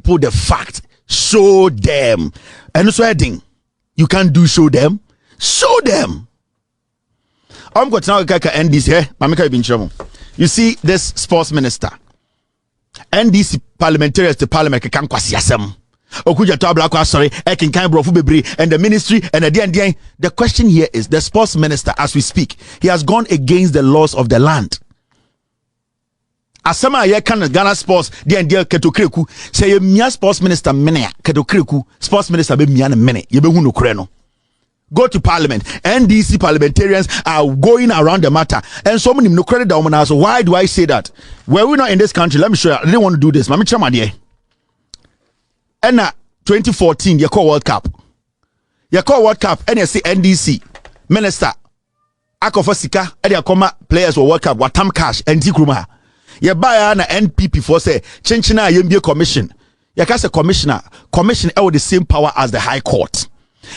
people the fact. Show them. And so you can't do show them. Show them. I'm going to now NDC. You see this sports minister. NDC parliamentarians to parliament can kwasiasem. Okuja tabla sorry, can brofu bebre and the ministry and the question here is the sports minister as we speak, he has gone against the laws of the land. Asama ye kan Ghana sports ketokreku say ye mia sports minister mene ketokreku sports minister be mia ne mene ye be hu no kure no. Go to parliament. NDC parliamentarians are going around the matter. And so many no credit down. So why do I say that? Were we not in this country? Let me show you. I didn't want to do this. Mami chama die. And 2014, you call World Cup. You call World Cup and you see NDC minister. Akofa sika and you come players for World Cup. Watam cash and tikruma. You buy na NPP for say chinchina yembe commission. You can say commissioner. Commission have the same power as the High Court.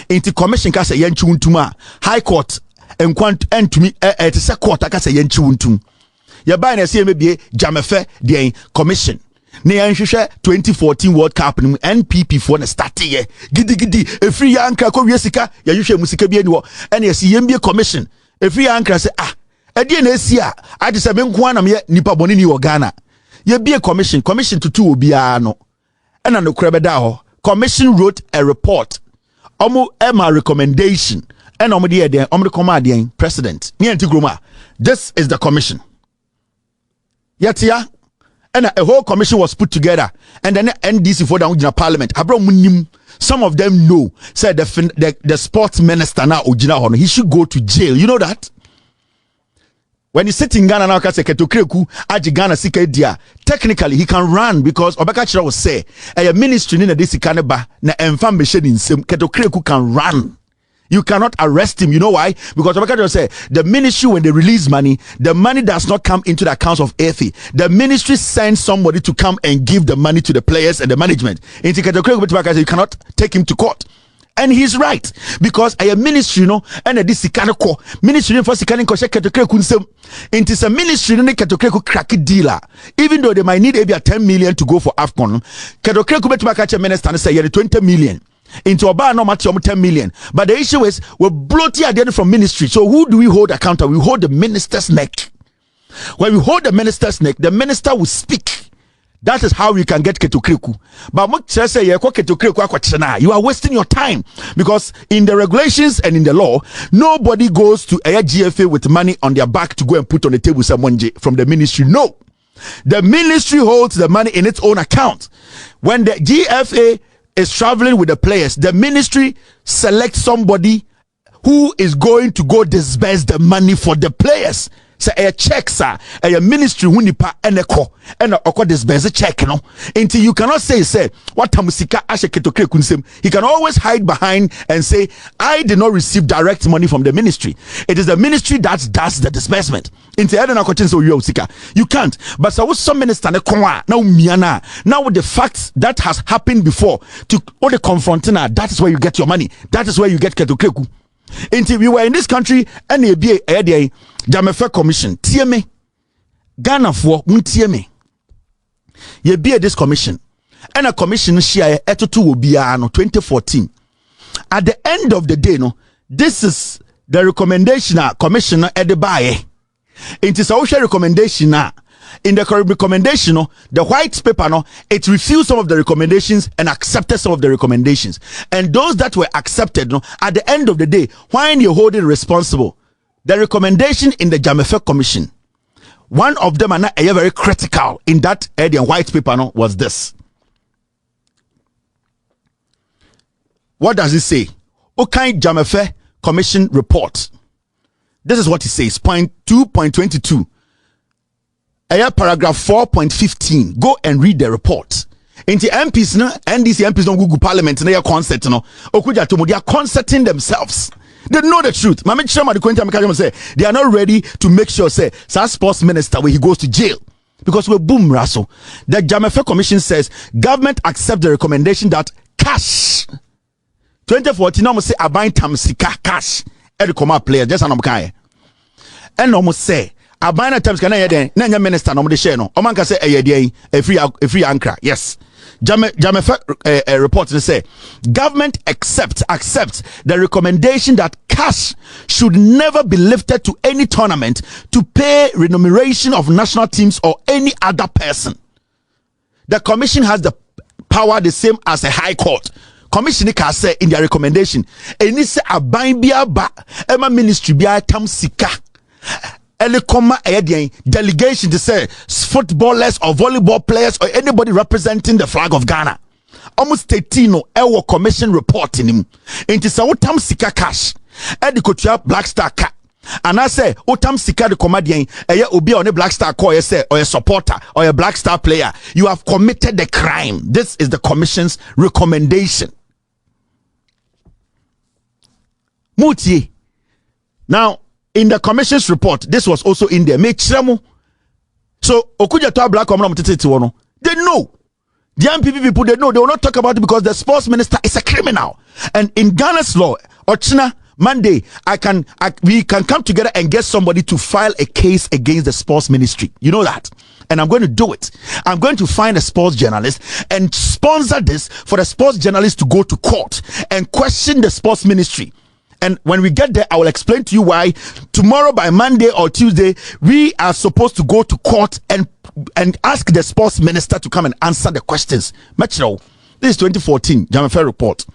Inti commission ka say yenchi untuma High Court enkwant entumi et se court ka say yenchi untum ye ba na say mebie jamefe the commission ne yanhwehwe 2014 World Cup nim NPP for na start ye gidi efri yankra ko wiesika ye hwehwe musika bi ani wo ene ye si yembie commission efri yankra say ade na esi a ade se menko anam ye nipa boni ni wo Ghana ye bie commission tutu obi a no ena no kura beda ho commission wrote a report Emma recommendation and the president. This is the commission. Yet and a whole commission was put together, and then NDC for the parliament. Some of them know said the sports minister now he should go to jail. You know that? When you sit in Ghana now, technically he can run because Obakachira will say a ministry in this kaneba na information in sim Ketokreku can run. You cannot arrest him. You know why? Because Obakachira will say the ministry, when they release money, the money does not come into the accounts of AFI. The ministry sends somebody to come and give the money to the players and the management. Into Ketokreku, you cannot take him to court. And he's right, because a ministry, and a disikano ministry for Sikaniko Ketokreku into some ministry no Ketokreku crack dealer. Even though they might need maybe 10 million to go for AFCON, Ketokreku betwakache minister and say 20 million. Into a bar no matter 10 million. But the issue is we're bloating at the end from ministry. So who do we hold accountable? We hold the minister's neck. When we hold the minister's neck, the minister will speak. That is how you can get Ketokreku. But you are wasting your time, because in the regulations and in the law, nobody goes to a GFA with money on their back to go and put on the table someone from the ministry. No. The ministry holds the money in its own account. When the GFA is traveling with the players, the ministry selects somebody who is going to go disburse the money for the players. Say a check, sir, a ministry wunipa eneko and a dispense a check, no. Until you cannot say what tamusika asheketoke kunsem. He can always hide behind and say, I did not receive direct money from the ministry. It is the ministry that does the disbursement. You can't. But so some minister now with the facts that has happened before to all the confronting, that is where you get your money. That is where you get Ketokreku. Until we were in this country and a Jamefe commission TMA Ghana for TMA ye be this commission and a commission share eto will be 2014. At the end of the day, this is the recommendation commissioner at the buy. It is a social recommendation in the recommendation, the white paper, it refused some of the recommendations and accepted some of the recommendations. And those that were accepted, at the end of the day, when you hold it responsible, the recommendation in the Jamefe Commission, one of them are not very critical in that area white paper was this. What does it say? Okay, Jamefe Commission report. This is what it says, point 2.22. Paragraph 4.15. Go and read the report. Into MPs, NDC MPs don't Google Parliament, they are concert, they are concerting themselves. They know the truth. They are not ready to make sure, say, sports minister when he goes to jail. Because we're boom, Russell. The Jamefe Commission says government accept the recommendation that cash 2014 almost say abine tamsika cash edukoma players just an omukai. And almost say abine times can I then minister no de share no. Oman can say a free ankra. Yes. Jamefa report to say government accepts the recommendation that cash should never be lifted to any tournament to pay remuneration of national teams or any other person. The commission has the power the same as a high court. Commission can say in their recommendation, any say aban bia ba ema ministry bia tam sika. Ele comma delegation to say footballers or volleyball players or anybody representing the flag of Ghana. Almost 13 ewo commission reporting him. Into say tam sika cash. Edi kotua Black Star ka. And I say otam sika the comedian eye obi on a Black Star call you say or a supporter or a Black Star player. You have committed the crime. This is the commission's recommendation. Muti. Now, in the commission's report, this was also in there. So, Okuja to Black Community, they know. The MPP people, they know. They will not talk about it because the sports minister is a criminal. And in Ghana's law, Ochina, Monday, we can come together and get somebody to file a case against the sports ministry. You know that. And I'm going to do it. I'm going to find a sports journalist and sponsor this for the sports journalist to go to court and question the sports ministry. And when we get there, I will explain to you why tomorrow by Monday or Tuesday, we are supposed to go to court and ask the sports minister to come and answer the questions. Metro, this is 2014, Jamefa report.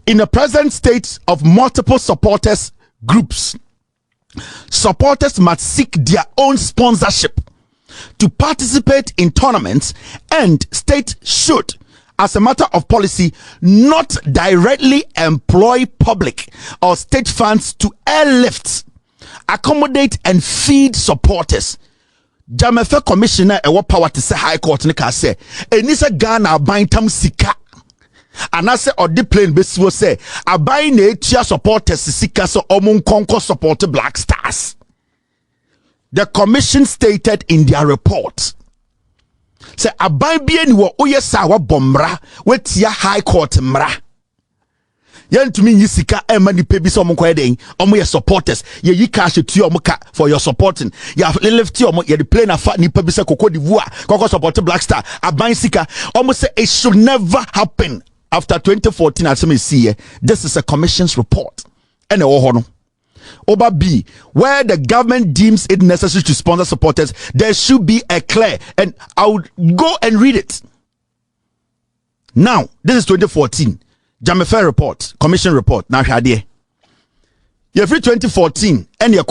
In the present state of multiple supporters groups, supporters must seek their own sponsorship to participate in tournaments, and state should, as a matter of policy, not directly employ public or state funds to airlift, accommodate and feed supporters. Jamefa commissioner ewo power to say high court ne ka say enisa Ghana bantam sika anase odi plane besiwo say aban na etia supporters sika so omun konko support Black Stars. The commission stated in their report, say aban bia ni wo oyesa wa bomra wetia high court mra yentumi yisika ema ni pebi so omunko eden omo ye supporters ye yi cash to omuka for your supporting ya lift omo ye the plane afa ni pebi se Cote d'Ivoire koko support Black Star aban sika omo say it should never happen. After 2014 as me see this is a commission's report and Oba B, where the government deems it necessary to sponsor supporters, there should be a clear, and I would go and read it. Now, this is 2014. Jamefa report, commission report. Now, Shadie. You're free 2014, and you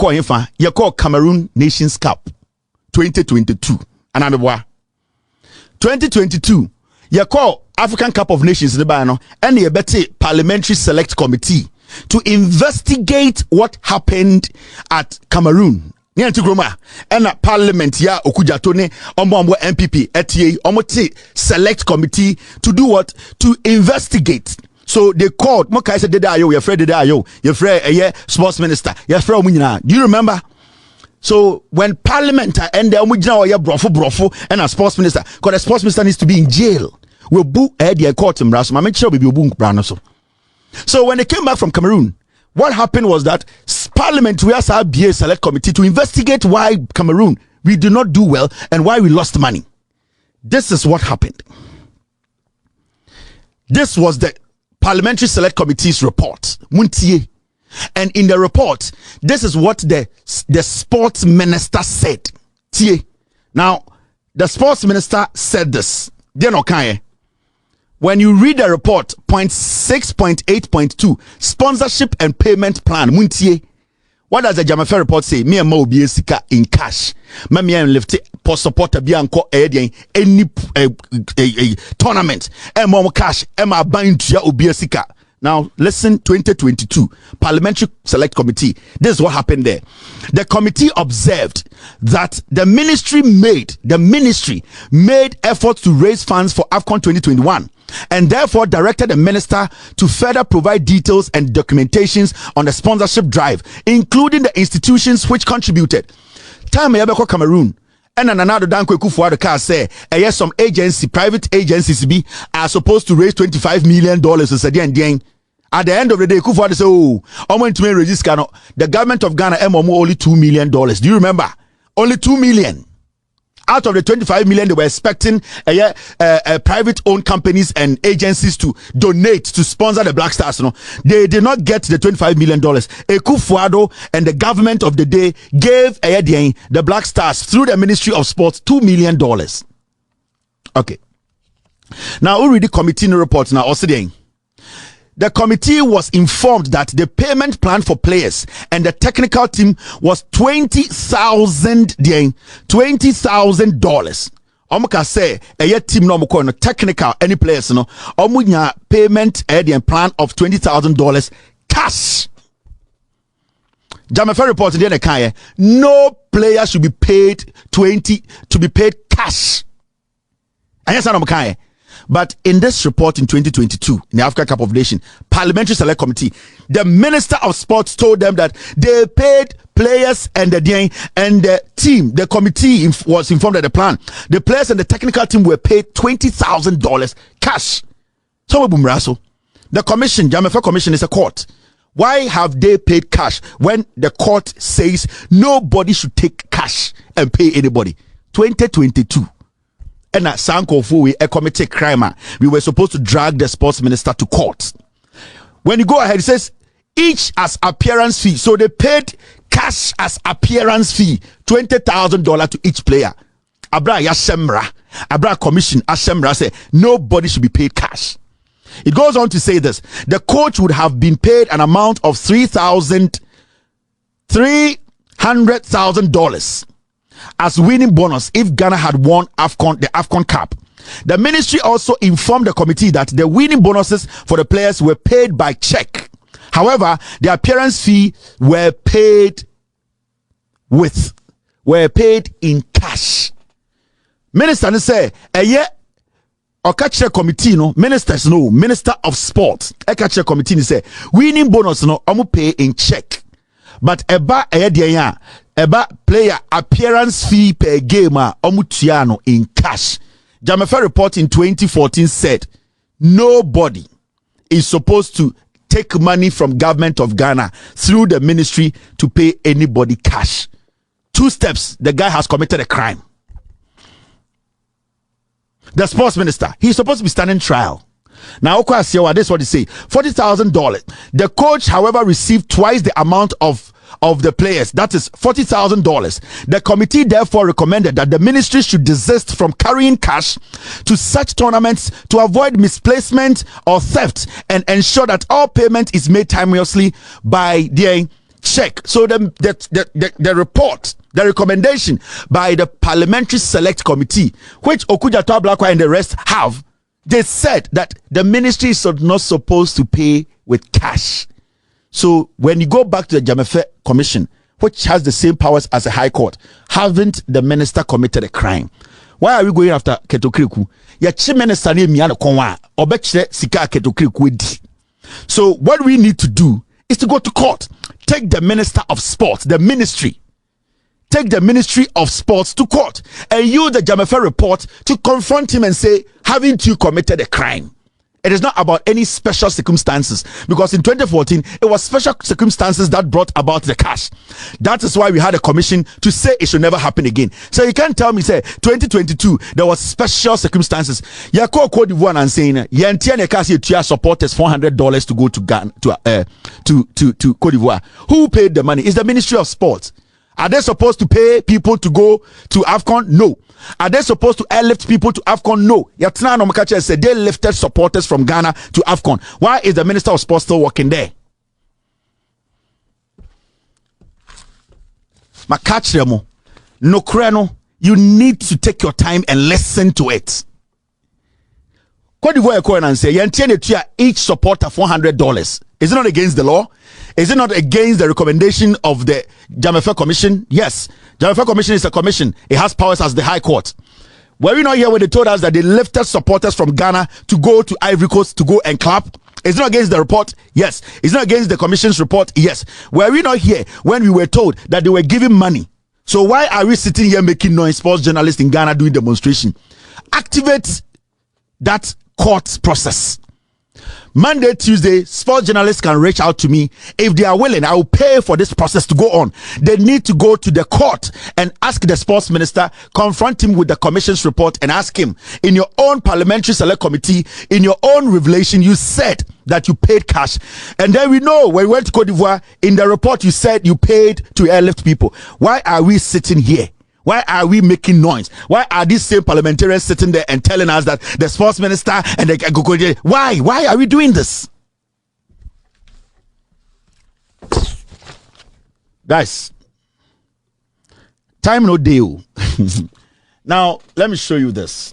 call Cameroon Nations Cup 2022. And I'm 2022, you call African Cup of Nations, and you bet Parliamentary Select Committee to investigate what happened at Cameroon. And at Parliament, ya Okujatone, Ombo MPP, ETA, Select Committee to do what? To investigate. So they called, Mokai said, you're afraid, you're afraid, sports minister, you're afraid, do you remember? So when Parliament and the brofo and a sports minister, because the sports minister needs to be in jail. We'll book a court in Brass. I'm sure we'll book Branaso. So when they came back from Cameroon, what happened was that Parliament, we asked our BA Select Committee to investigate why Cameroon, we did not do well and why we lost money. This is what happened. This was the Parliamentary Select Committee's report. Muntie. And in the report, this is what the sports minister said. Tie. Now, the sports minister said this. When you read the report, 6.8.2, sponsorship and payment plan, Muntie. What does the Jamefa report say? Me and Mo be in cash. Me and lift post supporter be anko any tournament. Mo cash. Emma buying to obiesika. Now listen, 2022 Parliamentary Select Committee. This is what happened there. The committee observed that the ministry made efforts to raise funds for AFCON 2021. And therefore directed the minister to further provide details and documentations on the sponsorship drive, including the institutions which contributed. Time Yabeko Cameroon. And another Danko Kufuor car say, yes, some private agencies are supposed to raise $25 million. At the end of the day, Kufuor say, oh, I'm going to register. The government of Ghana only $2 million. Do you remember? Only $2 million. out of the 25 million they were expecting private owned companies and agencies to donate to sponsor the Black Stars, they did not get the $25 million. Ekufuado and the government of the day gave the Black Stars through the Ministry of Sports $2 million. Okay. Now, we read the committee report now. Also, the committee was informed that the payment plan for players and the technical team was $20,000. Omuka say a team no technical any players no omunya payment plan of $20,000 cash. Jamefe report in the no player should be paid cash. And yes, I'm but in this report in 2022, in the Africa Cup of Nations Parliamentary Select Committee, the Minister of Sports told them that they paid players and the team. The committee was informed of the plan. The players and the technical team were paid $20,000 cash. So the commission, Jamefe Commission, is a court. Why have they paid cash when the court says nobody should take cash and pay anybody? 2022. And at Sankofu, we committed crime. We were supposed to drag the sports minister to court. When you go ahead, it says each as appearance fee. So they paid cash as appearance fee, $20,000 to each player. Abra Yashemra, Abra Commission Ashemra say nobody should be paid cash. It goes on to say this: the coach would have been paid an amount of $300,000 as winning bonus if Ghana had won the AFCON Cup. The ministry also informed the committee that the winning bonuses for the players were paid by check. However, the appearance fee were paid in cash. Minister say committee minister of sports committee say winning bonus pay in check, but player appearance fee per game omutiano in cash. Jamefe report in 2014 said nobody is supposed to take money from government of Ghana through the ministry to pay anybody cash. 2 steps, the guy has committed a crime. The sports minister, he's supposed to be standing trial. Now, this is what he say: $40,000. The coach, however, received twice the amount of the players, that is $40,000. The committee therefore recommended that the ministry should desist from carrying cash to such tournaments to avoid misplacement or theft and ensure that all payment is made timeously by the check. So the report, the recommendation by the Parliamentary Select Committee, which Okujato Ablakwa and the rest have, they said that the ministry is not supposed to pay with cash. So when you go back to the Jamefe Commission, which has the same powers as a high court, haven't the minister committed a crime? Why are we going after Ketokriku? Minister sika Ketokriku. So what we need to do is to go to court. Take the Minister of Sports, the ministry. Take the Ministry of Sports to court and use the Jamefe report to confront him and say, haven't you committed a crime? It is not about any special circumstances, because in 2014 it was special circumstances that brought about the cash. That is why we had a commission to say it should never happen again. So you can't tell me, say 2022 there was special circumstances. You call Cote d'Ivoire and saying you supporters $400 to go to Ghana, to Cote d'Ivoire. Who paid the money? It's the Ministry of Sports. Are they supposed to pay people to go to AFCON? No. Are they supposed to airlift people to AFCON? No. Yatna Nomakacha said they lifted supporters from Ghana to AFCON. Why is the Minister of Sports still working there? Makachremo, no kreno, you need to take your time and listen to it. Cote d'Ivoire and say each supporter $400. Is it not against the law? Is it not against the recommendation of the Jamefe Commission? Yes. Jamefe Commission is a commission. It has powers as the High Court. Were we not here when they told us that they lifted supporters from Ghana to go to Ivory Coast to go and clap? Is it not against the report? Yes. Is it not against the commission's report? Yes. Were we not here when we were told that they were giving money? So why are we sitting here making noise, sports journalists in Ghana doing demonstration? Activate that court process. Monday, Tuesday, sports journalists can reach out to me. If they are willing, I will pay for this process to go on. They need to go to the court and ask the sports minister, confront him with the commission's report and ask him, in your own parliamentary select committee, in your own revelation, you said that you paid cash. And then we know when we went to Cote d'Ivoire, in the report you said you paid to airlift people. Why are we sitting here? Why are we making noise? Why are these same parliamentarians sitting there and telling us that the sports minister and the why are we doing this? Guys, time no deal. Now let me show you this.